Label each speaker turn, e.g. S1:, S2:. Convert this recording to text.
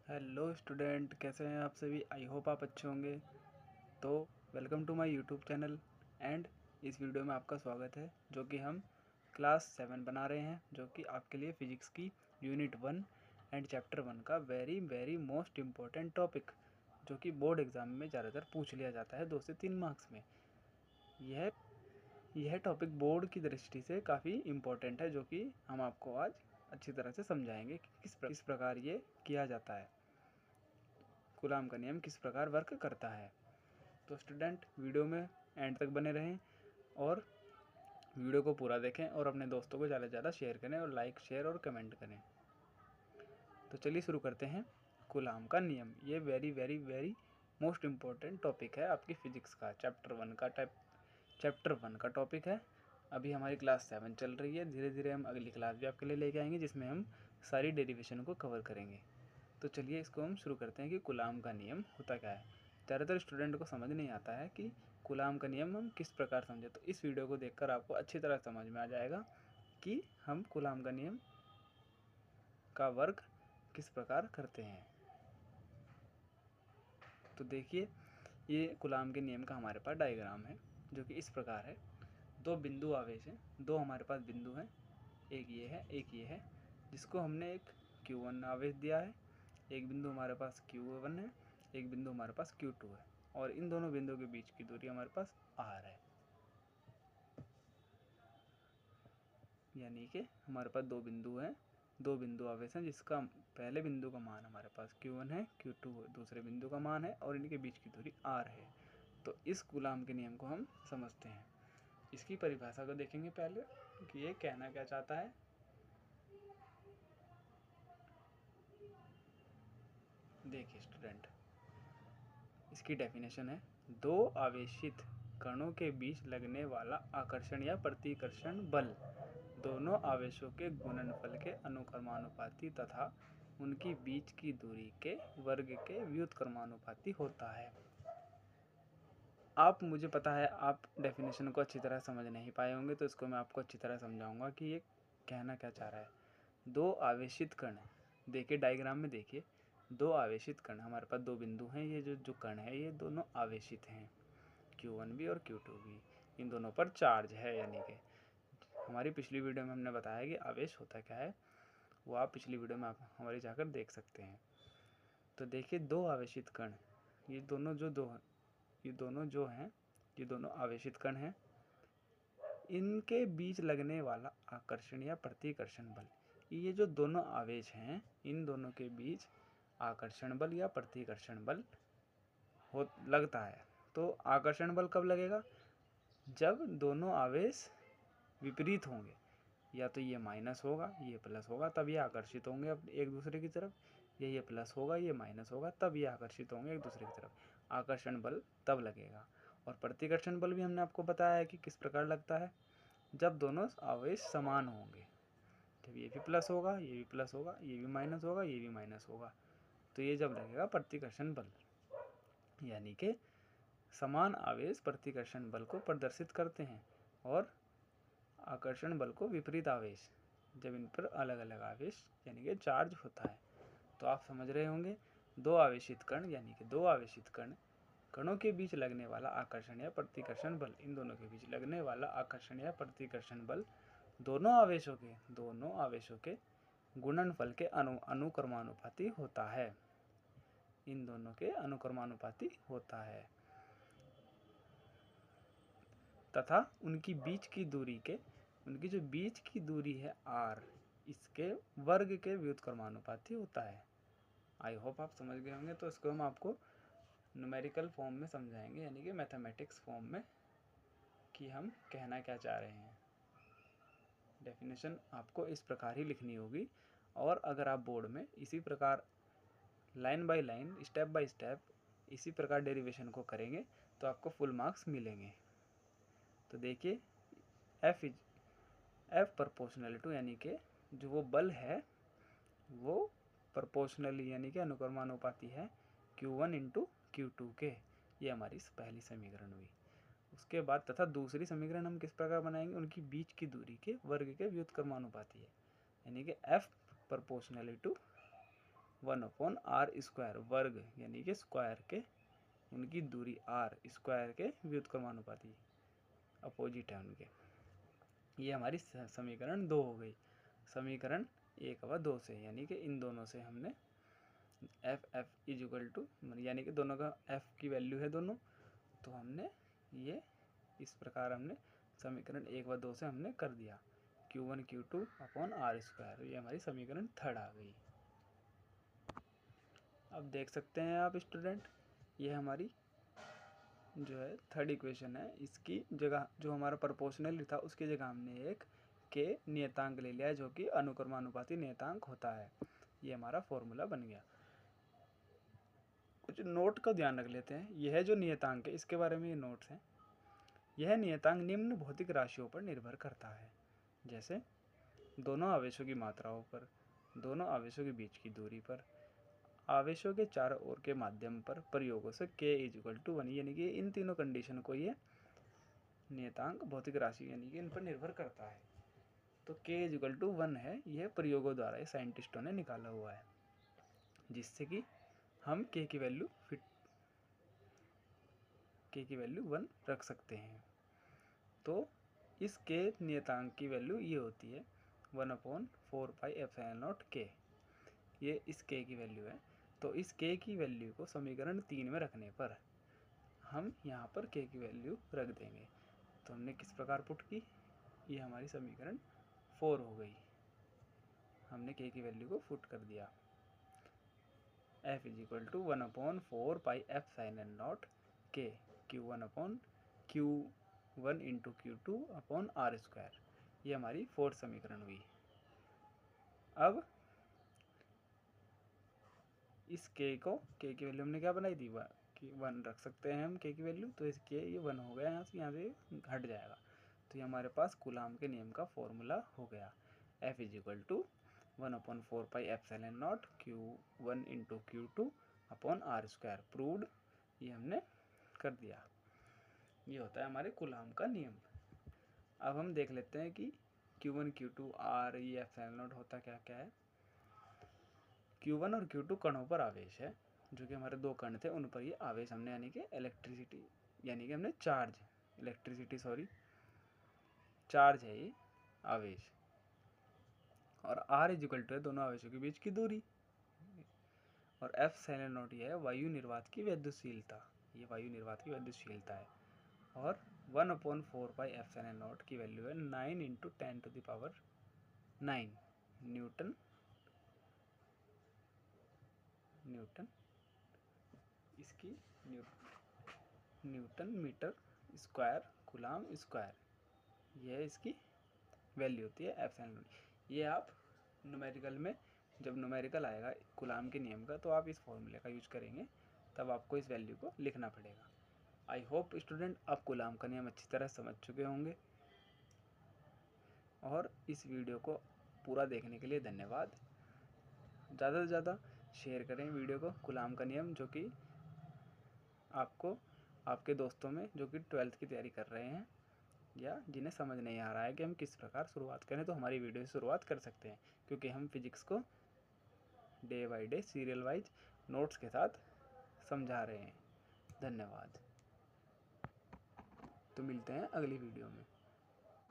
S1: Hello student, कैसे हैं आप सभी। आई होप आप अच्छे होंगे। तो welcome to my YouTube channel and इस वीडियो में आपका स्वागत है, जो कि हम क्लास 7 बना रहे हैं, जो कि आपके लिए फिजिक्स की यूनिट 1 एंड चैप्टर 1 का वेरी मोस्ट इम्पोर्टेंट टॉपिक, जो कि बोर्ड एग्ज़ाम में ज़्यादातर पूछ लिया जाता है 2 से 3 मार्क्स में। यह टॉपिक बोर्ड की दृष्टि से काफ़ी इम्पोर्टेंट है, जो कि हम आपको आज अच्छी तरह से समझाएंगे कि किस प्रकार ये किया जाता है, कूलाम का नियम किस प्रकार वर्क करता है। तो स्टूडेंट वीडियो में एंड तक बने रहें और वीडियो को पूरा देखें और अपने दोस्तों को ज़्यादा से ज़्यादा शेयर करें और लाइक, शेयर और कमेंट करें। तो चलिए शुरू करते हैं। कूलाम का नियम, ये वेरी मोस्ट इम्पोर्टेंट टॉपिक है आपकी फिजिक्स का, चैप्टर 1 का टॉपिक है। अभी हमारी क्लास 7 चल रही है, धीरे धीरे हम अगली क्लास भी आपके लिए लेके आएंगे, जिसमें हम सारी डेरिवेशन को कवर करेंगे। तो चलिए इसको हम शुरू करते हैं कि कूलाम का नियम होता क्या है। ज़्यादातर स्टूडेंट को समझ नहीं आता है कि कूलाम का नियम हम किस प्रकार समझे, तो इस वीडियो को देखकर आपको अच्छी तरह समझ में आ जाएगा कि हम कूलाम का नियम का वर्क किस प्रकार करते हैं। तो देखिए, ये कूलाम के नियम का हमारे पास डायग्राम है, जो कि इस प्रकार है। दो बिंदु आवेश हैं, दो हमारे पास बिंदु हैं, एक ये है, जिसको हमने एक Q1 आवेश दिया है। एक बिंदु हमारे पास Q1 है, एक बिंदु हमारे पास Q2 है, और इन दोनों बिंदुओं के बीच की दूरी हमारे पास R है। यानी कि हमारे पास दो बिंदु हैं, दो बिंदु आवेश हैं, जिसका पहले बिंदु का मान हमारे पास Q1 है, Q2 दूसरे बिंदु का मान है, और इनके बीच की दूरी R है। तो इस कूलाम के नियम को हम समझते हैं। इसकी परिभाषा को देखेंगे पहले कि ये कहना क्या चाहता है। देखिए स्टूडेंट, इसकी डेफिनेशन है, दो आवेशित कणों के बीच लगने वाला आकर्षण या प्रतिकर्षण बल दोनों आवेशों के गुणनफल के अनुक्रमानुपाती तथा उनकी बीच की दूरी के वर्ग के व्युत्क्रमानुपाती होता है। आप, मुझे पता है आप डेफिनेशन को अच्छी तरह समझ नहीं पाए होंगे, तो इसको मैं आपको अच्छी तरह समझाऊंगा कि ये कहना क्या चाह रहा है। दो आवेशित कण, देखिए डायग्राम में देखिए, दो आवेशित कण, हमारे पास दो बिंदु हैं, ये जो कण है ये दोनों आवेशित हैं, Q1 भी और Q2 भी। इन दोनों पर चार्ज है, यानी कि हमारी पिछली वीडियो में हमने बताया कि आवेश होता क्या है, वो आप पिछली वीडियो में आप हमारी जाकर देख सकते हैं। तो देखिए, दो आवेशित कण, ये दोनों ये दोनों आवेशित कण हैं। इनके बीच लगने वाला आकर्षण या प्रतिकर्षण बल, ये जो दोनों आवेश हैं, इन दोनों के बीच आकर्षण बल या प्रतिकर्षण बल लगता है। तो आकर्षण बल कब लगेगा? जब दोनों आवेश विपरीत होंगे, या तो ये माइनस होगा ये प्लस होगा, तब ये आकर्षित होंगे एक दूसरे की तरफ, या ये प्लस होगा ये माइनस होगा, तब ये आकर्षित होंगे एक दूसरे की तरफ। आकर्षण बल तब लगेगा। और प्रतिकर्षण बल भी हमने आपको बताया है कि किस प्रकार लगता है, जब दोनों आवेश समान होंगे, जब ये भी प्लस होगा ये भी प्लस होगा, ये भी माइनस होगा ये भी माइनस होगा, तो ये जब लगेगा प्रतिकर्षण बल। यानी कि समान आवेश प्रतिकर्षण बल को प्रदर्शित करते हैं, और आकर्षण बल को विपरीत आवेश, जब इन पर अलग अलग आवेश यानी कि चार्ज होता है। तो आप समझ रहे होंगे, दो आवेशित कण यानी कि दो आवेशित कणों के बीच लगने वाला आकर्षण या प्रतिकर्षण बल, इन दोनों के बीच लगने वाला आकर्षण या प्रतिकर्षण बल दोनों आवेशों के गुणनफल के अनुक्रमानुपाती होता है। इन दोनों के अनुक्रमानुपाती होता है तथा उनकी जो बीच की दूरी है R, इसके वर्ग के व्युत्क्रमानुपाती होता है। आई होप आप समझ गए होंगे। तो इसको हम आपको न्यूमेरिकल फॉर्म में समझाएंगे, यानी कि मैथमेटिक्स फॉर्म में, कि हम कहना क्या चाह रहे हैं। डेफिनेशन आपको इस प्रकार ही लिखनी होगी, और अगर आप बोर्ड में इसी प्रकार line by line, step by step इसी प्रकार डेरिवेशन को करेंगे, तो आपको फुल मार्क्स मिलेंगे। तो देखिए, F प्रोपोर्शनल टू, यानी कि जो वो बल है वो प्रोपोर्शनली यानी कि अनुक्रमानुपाती है Q1 इंटू Q2 के। ये हमारी पहली समीकरण हुई। उसके बाद तथा दूसरी समीकरण हम किस प्रकार बनाएंगे, उनकी बीच की दूरी के वर्ग के व्युत्क्रमानुपाती है, यानी कि F प्रोपोर्शनली टू 1/r², वर्ग यानी कि स्क्वायर के उनकी दूरी r स्क्वायर के व्युत्क्रमानुपाती, अपोजिट है उनके। ये हमारी समीकरण 2 हो गई। समीकरण 1 व 2 से यानी कि इन दोनों से हमने f इक्वल टू यानी कि दोनों का f की वैल्यू है दोनों, तो हमने ये इस प्रकार हमने समीकरण 1 व 2 से हमने कर दिया Q1 Q2/r²। ये हमारी समीकरण 3 आ गई। अब देख सकते हैं आप स्टूडेंट, ये हमारी जो है थर्ड इक्वेशन है। इसकी जगह जो हमारा प्रोपोर्शनल था उसकी जगह हमने एक के नियतांक ले लिया है जो कि अनुक्रमानुपाती नियतांक होता है। ये हमारा फॉर्मूला बन गया। कुछ नोट का ध्यान रख लेते हैं। यह जो नियतांक है इसके बारे में ये नोट्स हैं। यह नियतांक निम्न भौतिक राशियों पर निर्भर करता है, जैसे दोनों आवेशों की मात्राओं पर, दोनों आवेशों के बीच की दूरी पर, आवेशों के चारों ओर के माध्यम पर प्रयोगों से k इक्वल टू 1, यानी कि इन तीनों कंडीशन को ये नियतांक भौतिक राशि यानी कि इन पर निर्भर करता है। तो k इक्वल टू 1 है, यह प्रयोगों द्वारा ये साइंटिस्टों ने निकाला हुआ है, जिससे कि हम k की वैल्यू 1 रख सकते हैं। तो इस k नियतांक की वैल्यू ये होती है 1/4πε0k। ये इस k की वैल्यू है। तो इस k की वैल्यू को समीकरण 3 में रखने पर हम यहाँ पर k की वैल्यू रख देंगे। तो हमने किस प्रकार पुट की, ये हमारी समीकरण 4 हो गई। हमने k की वैल्यू को पुट कर दिया। f equal to 1/4πε0k Q1 into Q2/r²। ये हमारी फोर्थ समीकरण हुई। अब इस k की वैल्यू हमने क्या बनाई थी, 1 रख सकते हैं हम k की वैल्यू। तो इस k ये 1 हो गया, यहाँ से हट जाएगा। तो ये हमारे पास कूलाम के नियम का फॉर्मूला हो गया। f equal to 1/4πε0 Q1 into Q2/r²। Proved, ये हमने कर दिया। ये होता है हमारे कूलाम का नियम। अब हम देख लेते हैं कि Q1 Q2 R ये ε0 होता क्या क्या है। Q1 और Q2 कणों पर आवेश है, जो कि हमारे दो कण थे उन पर ये आवेश हमने यानी कि इलेक्ट्रिसिटी यानी कि हमने चार्ज चार्ज है ये आवेश। और R इक्वल टू है दोनों आवेशों के बीच की दूरी। और ε0 ये है वायु निर्वात की वैद्युतशीलता। ये वायु निर्वात की वैद्युतशीलता है। और 1/4πε0 की वैल्यू है 9 × 10⁹ न्यूटन इसकी newton metre square coulomb square, यह इसकी वैल्यू होती है ε0। ये आप न्यूमेरिकल में जब न्यूमेरिकल आएगा कूलाम के नियम का, तो आप इस फॉर्मूले का यूज करेंगे, तब आपको इस वैल्यू को लिखना पड़ेगा। आई होप स्टूडेंट आप कूलाम का नियम अच्छी तरह समझ चुके होंगे। और इस वीडियो को पूरा देखने के लिए धन्यवाद। ज़्यादा से ज़्यादा शेयर करें वीडियो को। कूलाम का नियम जो कि आपको आपके दोस्तों में जो कि 12th की तैयारी कर रहे हैं या जिन्हें समझ नहीं आ रहा है कि हम किस प्रकार शुरुआत करें, तो हमारी वीडियो से शुरुआत कर सकते हैं, क्योंकि हम फिजिक्स को day by day serial wise notes के साथ समझा रहे हैं। धन्यवाद। तो मिलते हैं अगली वीडियो में।